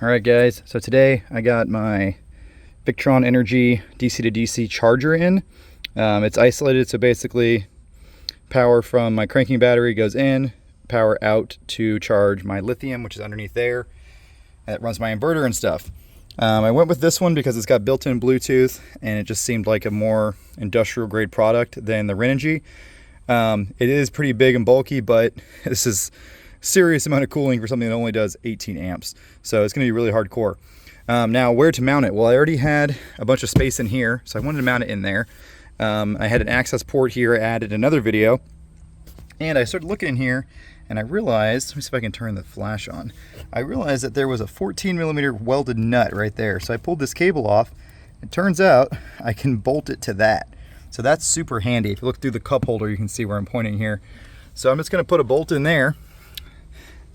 Alright guys, so today I got my Victron Energy DC to DC charger in. It's isolated, so basically power from my cranking battery goes in, power out to charge my lithium, which is underneath there, and it runs my inverter and stuff. I went with this one because it's got built-in Bluetooth and it just seemed like a more industrial grade product than the Renogy. It is pretty big and bulky, but this is serious amount of cooling for something that only does 18 amps. So it's going to be really hardcore. Now, where to mount it? Well, I already had a bunch of space in here, so I wanted to mount it in there. I had an access port here. I added another video, and I started looking in here, and I realized, let me see if I can turn the flash on. I realized that there was a 14mm welded nut right there. So I pulled this cable off. It turns out I can bolt it to that. So that's super handy. If you look through the cup holder, you can see where I'm pointing here. So I'm just going to put a bolt in there.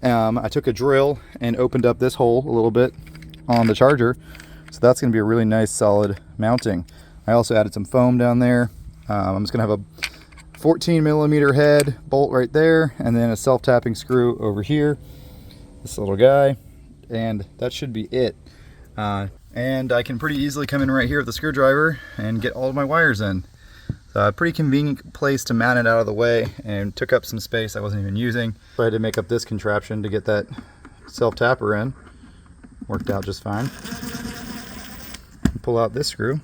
I took a drill and opened up this hole a little bit on the charger. So that's going to be a really nice solid mounting. I also added some foam down there. I'm just going to have a 14mm head bolt right there, and then a self-tapping screw over here, this little guy, and that should be it. And I can pretty easily come in right here with the screwdriver and get all of my wires in. So a pretty convenient place to mount it out of the way, and took up some space I wasn't even using. So I had to make up this contraption to get that self-tapper in. Worked out just fine. Pull out this screw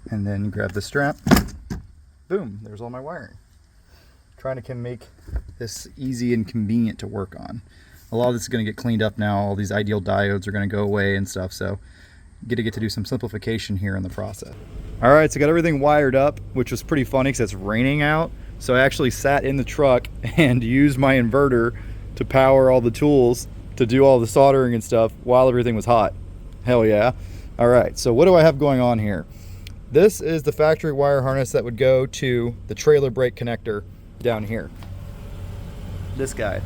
and then grab the strap. Boom, there's all my wiring. Trying to make this easy and convenient to work on. A lot of this is going to get cleaned up now. All these ideal diodes are going to go away and stuff, so get to do some simplification here in the process. All right, so I got everything wired up, which was pretty funny because it's raining out. So I actually sat in the truck and used my inverter to power all the tools to do all the soldering and stuff while everything was hot. Hell yeah. All right, so what do I have going on here? This is the factory wire harness that would go to the trailer brake connector down here. This guy.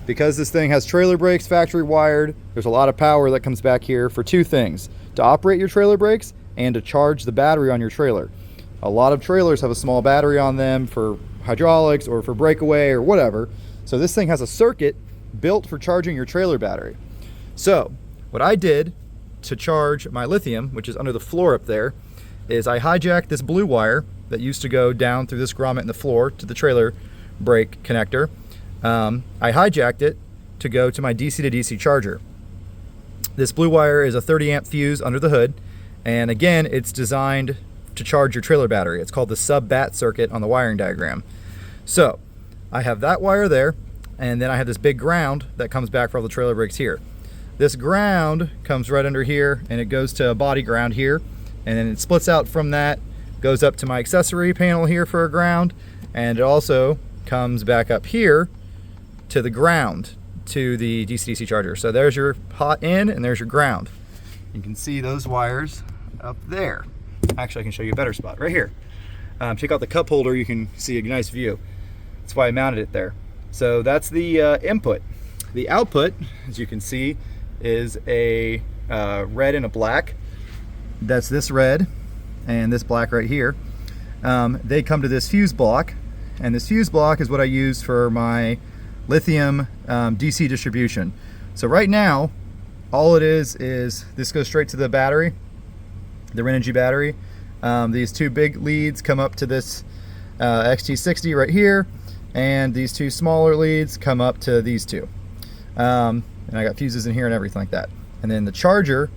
Because this thing has trailer brakes factory wired, there's a lot of power that comes back here for two things: to operate your trailer brakes and to charge the battery on your trailer. A lot of trailers have a small battery on them for hydraulics or for breakaway or whatever. So this thing has a circuit built for charging your trailer battery. So what I did to charge my lithium, which is under the floor up there, is I hijacked this blue wire that used to go down through this grommet in the floor to the trailer brake connector. I hijacked it to go to my DC to DC charger. This blue wire is a 30 amp fuse under the hood, and again, it's designed to charge your trailer battery. It's called the sub-bat circuit on the wiring diagram. So I have that wire there, and then I have this big ground that comes back for all the trailer brakes here. This ground comes right under here, and it goes to a body ground here, and then it splits out from that, goes up to my accessory panel here for a ground, and it also comes back up here to the ground, to the DC-DC charger. So there's your hot in and there's your ground. You can see those wires up there. Actually, I can show you a better spot right here. Check out the cup holder, you can see a nice view. That's why I mounted it there. So that's the input. The output, as you can see, is a red and a black. That's this red and this black right here. They come to this fuse block, and this fuse block is what I use for my lithium DC distribution. So right now, all it is this goes straight to the battery, the Renogy battery. These two big leads come up to this XT60 right here, and these two smaller leads come up to these two. And I got fuses in here and everything like that. And then the charger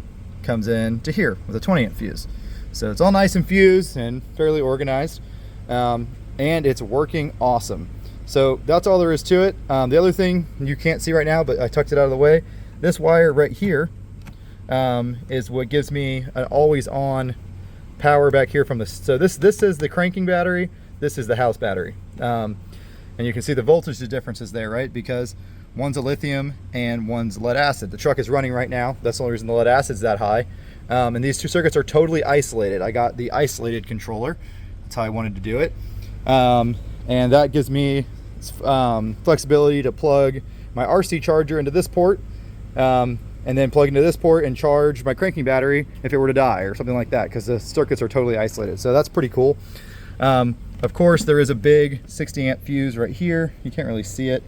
comes in to here with a 20 amp fuse. So it's all nice and fused and fairly organized, and it's working awesome. So that's all there is to it. The other thing you can't see right now, but I tucked it out of the way, this wire right here is what gives me an always on power back here from this. So this is the cranking battery, this is the house battery. And you can see the voltage differences there, right? Because one's a lithium and one's lead acid. The truck is running right now. That's the only reason the lead acid's that high. And these two circuits are totally isolated. I got the isolated controller. That's how I wanted to do it. And that gives me flexibility to plug my RC charger into this port, and then plug into this port and charge my cranking battery if it were to die or something like that, because the circuits are totally isolated. So that's pretty cool. Of course, there is a big 60 amp fuse right here. You can't really see it.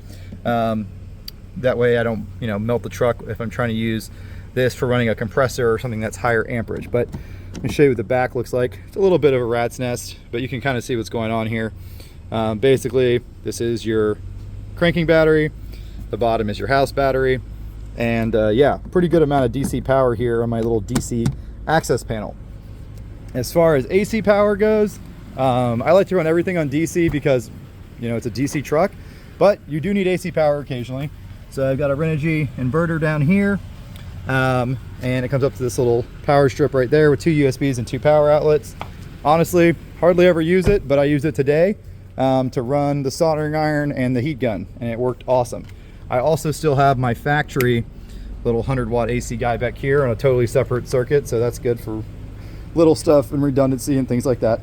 That way I don't, you know, melt the truck if I'm trying to use this for running a compressor or something that's higher amperage. But let me show you what the back looks like. It's a little bit of a rat's nest, but you can kind of see what's going on here. Basically, this is your cranking battery. The bottom is your house battery. And yeah, pretty good amount of DC power here on my little DC access panel. As far as AC power goes, I like to run everything on DC because, you know, it's a DC truck, but you do need AC power occasionally. So I've got a Renogy inverter down here, and it comes up to this little power strip right there with 2 USBs and 2 power outlets. Honestly, hardly ever use it, but I used it today to run the soldering iron and the heat gun, and it worked awesome. I also still have my factory little 100-watt AC guy back here on a totally separate circuit, so that's good for little stuff and redundancy and things like that.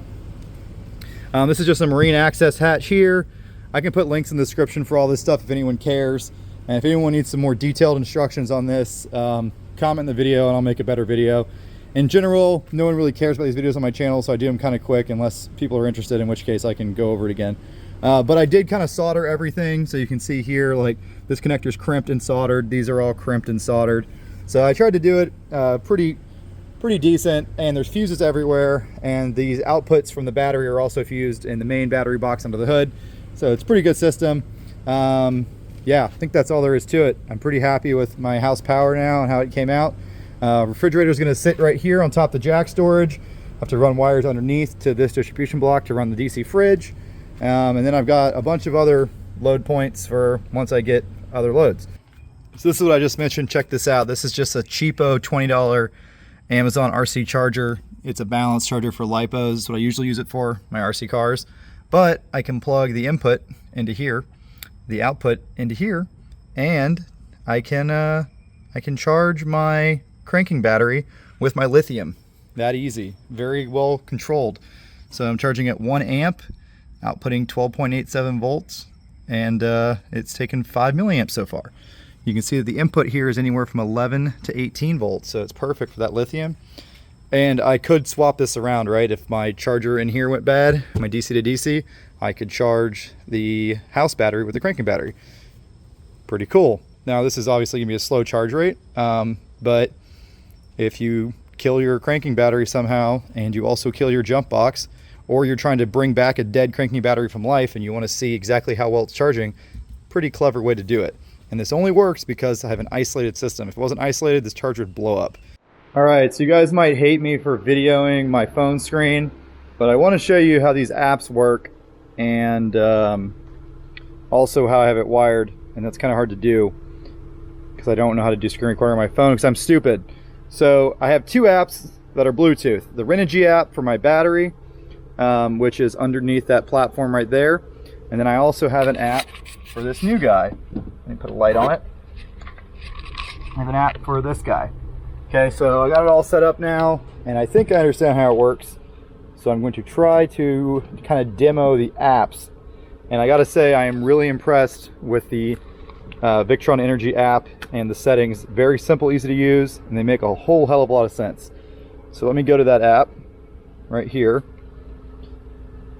This is just a marine access hatch here. I can put links in the description for all this stuff if anyone cares. And if anyone needs some more detailed instructions on this, comment in the video and I'll make a better video. In general, no one really cares about these videos on my channel, so I do them kind of quick unless people are interested, in which case I can go over it again. But I did kind of solder everything, so you can see here, like this connector's crimped and soldered. These are all crimped and soldered. So I tried to do it pretty decent, and there's fuses everywhere, and these outputs from the battery are also fused in the main battery box under the hood. So it's a pretty good system. Yeah, I think that's all there is to it. I'm pretty happy with my house power now and how it came out. Refrigerator is going to sit right here on top of the jack storage. I have to run wires underneath to this distribution block to run the DC fridge. And then I've got a bunch of other load points for once I get other loads. So this is what I just mentioned. Check this out. This is just a cheapo $20 Amazon RC charger. It's a balance charger for LiPos. That's what I usually use it for, my RC cars. But I can plug the input into here, the output into here, and I can charge my cranking battery with my lithium. That easy, very well controlled. So I'm charging at 1 amp, outputting 12.87 volts, and it's taken 5 milliamps so far. You can see that the input here is anywhere from 11 to 18 volts, so it's perfect for that lithium. And I could swap this around, right? If my charger in here went bad, my DC to DC, I could charge the house battery with the cranking battery. Pretty cool. Now this is obviously gonna be a slow charge rate, but if you kill your cranking battery somehow and you also kill your jump box, or you're trying to bring back a dead cranking battery from life and you want to see exactly how well it's charging, pretty clever way to do it. And this only works because I have an isolated system. If it wasn't isolated, this charger would blow up. All right, so you guys might hate me for videoing my phone screen, but I want to show you how these apps work, and also how I have it wired, and that's kind of hard to do because I don't know how to do screen recording on my phone because I'm stupid. So I have 2 apps that are Bluetooth. The Renogy app for my battery, which is underneath that platform right there. And then I also have an app for this new guy. Let me put a light on it. I have an app for this guy. Okay, so I got it all set up now, and I think I understand how it works. So I'm going to try to kind of demo the apps. And I gotta say, I am really impressed with the Victron Energy app and the settings. Very simple, easy to use, and they make a whole hell of a lot of sense. So let me go to that app right here.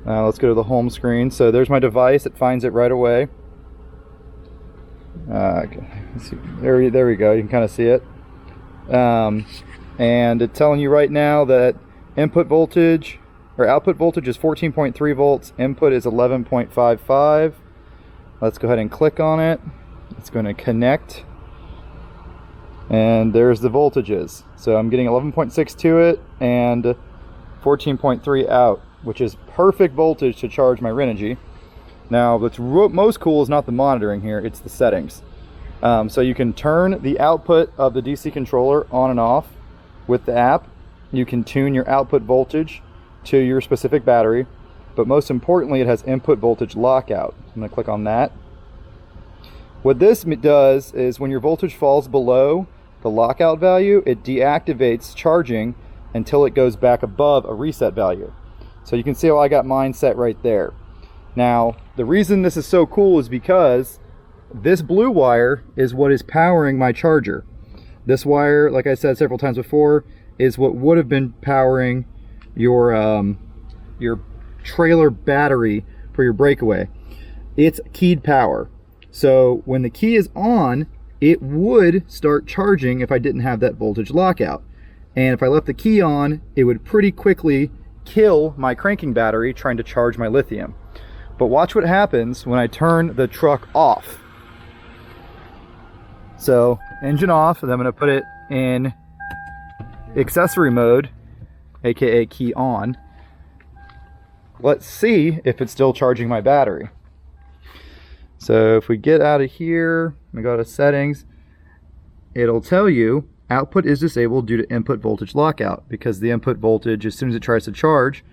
Let's go to the home screen. So there's my device. It finds it right away. Let's see. There we go. You can kind of see it. And it's telling you right now that input voltage or output voltage is 14.3 volts. Input is 11.55. Let's go ahead and click on it. It's going to connect. And there's the voltages. So I'm getting 11.6 to it and 14.3 out, which is perfect voltage to charge my Renogy. Now, what's most cool is not the monitoring here, it's the settings. So you can turn the output of the DC controller on and off with the app. You can tune your output voltage to your specific battery, but most importantly, it has input voltage lockout. I'm going to click on that. What this does is when your voltage falls below the lockout value, it deactivates charging until it goes back above a reset value. So you can see how I got mine set right there. Now, the reason this is so cool is because this blue wire is what is powering my charger. This wire, like I said several times before, is what would have been powering your trailer battery for your breakaway. It's keyed power. So when the key is on, it would start charging if I didn't have that voltage lockout. And if I left the key on, it would pretty quickly kill my cranking battery trying to charge my lithium. But watch what happens when I turn the truck off. So engine off, and I'm going to put it in accessory mode, aka key on. Let's see if it's still charging my battery. So if we get out of here, we go to settings, it'll tell you output is disabled due to input voltage lockout, because the input voltage, as soon as it tries to charge,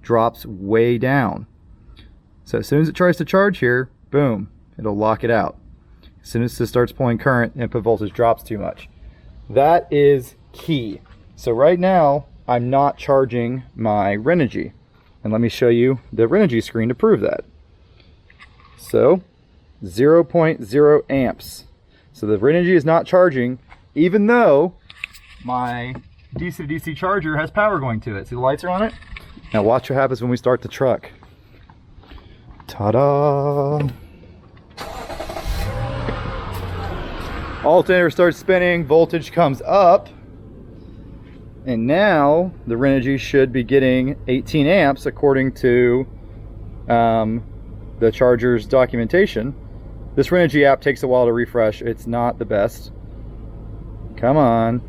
drops way down. So as soon as it tries to charge here, boom, it'll lock it out. As soon as it starts pulling current, input voltage drops too much. That is key. So right now, I'm not charging my renogy. And let me show you the renogy screen to prove that. So 0.0 amps. So the renogy is not charging, even though my DC to DC charger has power going to it. See the lights are on it? Now watch what happens when we start the truck. Ta-da! Alternator starts spinning, voltage comes up, and now the renogy should be getting 18 amps according to the charger's documentation. This renogy app takes a while to refresh. It's not the best. Come on.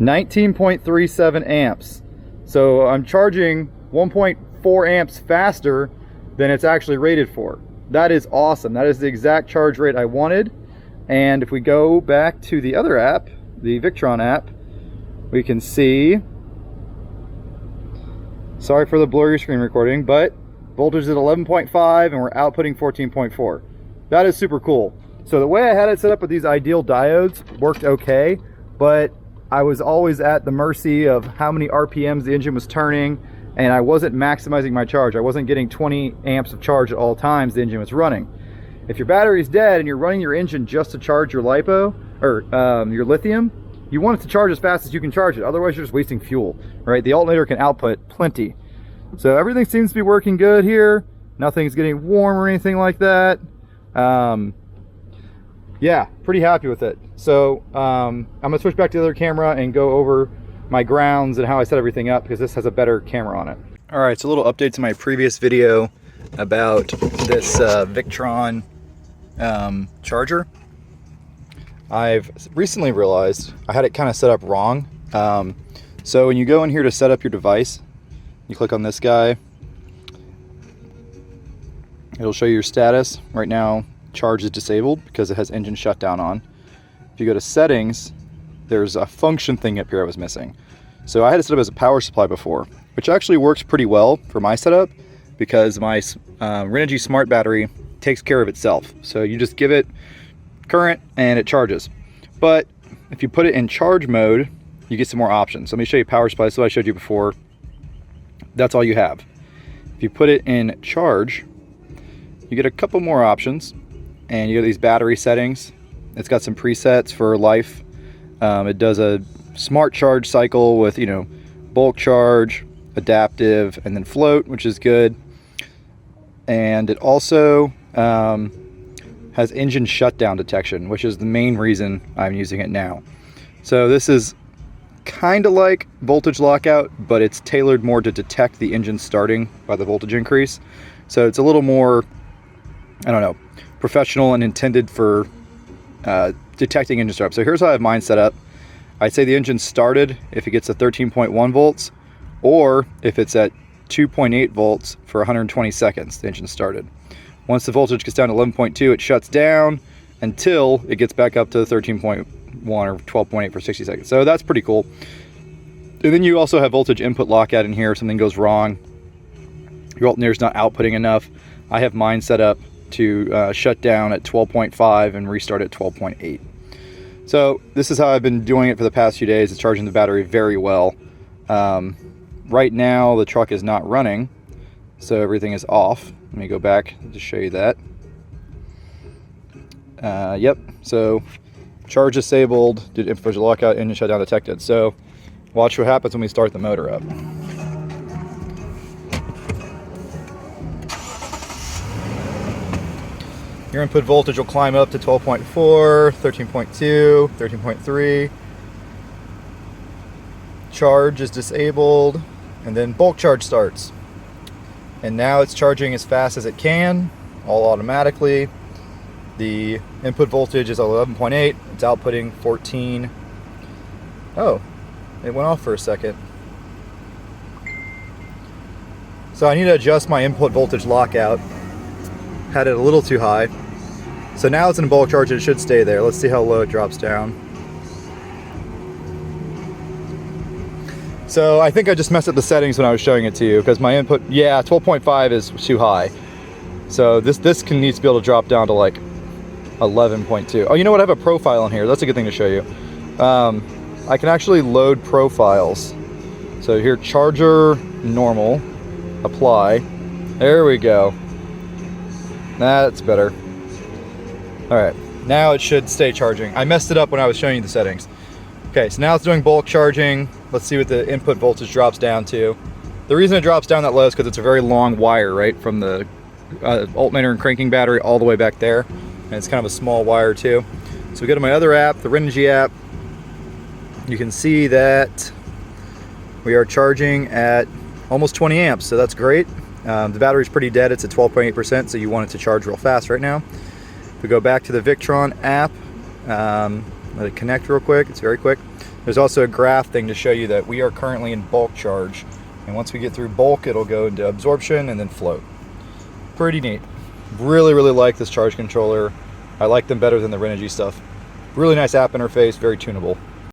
19.37 amps. So I'm charging 1.4 amps faster than it's actually rated for. That is awesome. That is the exact charge rate I wanted. And if we go back to the other app, the Victron app, we can see, sorry for the blurry screen recording, but voltage is at 11.5 and we're outputting 14.4. That is super cool. So the way I had it set up with these ideal diodes worked okay, but I was always at the mercy of how many RPMs the engine was turning, and I wasn't maximizing my charge. I wasn't getting 20 amps of charge at all times the engine was running. If your battery is dead and you're running your engine just to charge your lipo, or your lithium, you want it to charge as fast as you can charge it. Otherwise, you're just wasting fuel, right? The alternator can output plenty. So everything seems to be working good here. Nothing's getting warm or anything like that. Yeah, pretty happy with it. So I'm gonna switch back to the other camera and go over my grounds and how I set everything up, because this has a better camera on it. All right, so a little update to my previous video about this Victron charger. I've recently realized I had it kind of set up wrong. So when you go in here to set up your device, you click on this guy, it'll show you your status. Right now, charge is disabled because it has engine shutdown on. If you go to settings, there's a function thing up here I was missing. So I had it set up as a power supply before, which actually works pretty well for my setup because my Renogy Smart Battery takes care of itself. So you just give it current and it charges. But if you put it in charge mode, you get some more options. So let me show you power supply. So I showed you before. That's all you have. If you put it in charge, you get a couple more options, and you get these battery settings. It's got some presets for life. It does a smart charge cycle with, bulk charge, adaptive, and then float, which is good. And it also has engine shutdown detection, which is the main reason I'm using it now. So this is kind of like voltage lockout, but it's tailored more to detect the engine starting by the voltage increase. So it's a little more, professional and intended for detecting engine startup. So here's how I have mine set up. I'd say the engine started if it gets to 13.1 volts, or if it's at 2.8 volts for 120 seconds, the engine started. Once the voltage gets down to 11.2, it shuts down until it gets back up to 13.1 or 12.8 for 60 seconds. So that's pretty cool. And then you also have voltage input lockout in here if something goes wrong. Your alternator's not outputting enough. I have mine set up to shut down at 12.5 and restart at 12.8. So this is how I've been doing it for the past few days. It's charging the battery very well. Right now the truck is not running, so everything is off. Let me go back to show you that. Yep, so charge disabled, did infrared lockout, engine shutdown detected. So watch what happens when we start the motor up. Your input voltage will climb up to 12.4, 13.2, 13.3. Charge is disabled, and then bulk charge starts. And now it's charging as fast as it can, all automatically. The input voltage is 11.8, it's outputting 14. Oh, it went off for a second. So I need to adjust my input voltage lockout. Had it a little too high. So now it's in bulk charge, it should stay there. Let's see how low it drops down. So I think I just messed up the settings when I was showing it to you, because my input, yeah, 12.5 is too high. So this needs to be able to drop down to like 11.2. Oh, you know what? I have a profile in here. That's a good thing to show you. I can actually load profiles. So here, charger, normal, apply. There we go. That's better. All right, now it should stay charging. I messed it up when I was showing you the settings. Okay, so now it's doing bulk charging. Let's see what the input voltage drops down to. The reason it drops down that low is because it's a very long wire, right? From the alternator and cranking battery all the way back there. And it's kind of a small wire too. So we go to my other app, the Renogy app. You can see that we are charging at almost 20 amps, so that's great. The battery's pretty dead, it's at 12.8%, so you want it to charge real fast right now. If we go back to the Victron app, let it connect real quick, it's very quick. There's also a graph thing to show you that we are currently in bulk charge. And once we get through bulk, it'll go into absorption and then float. Pretty neat. Really, really like this charge controller. I like them better than the Renogy stuff. Really nice app interface, very tunable.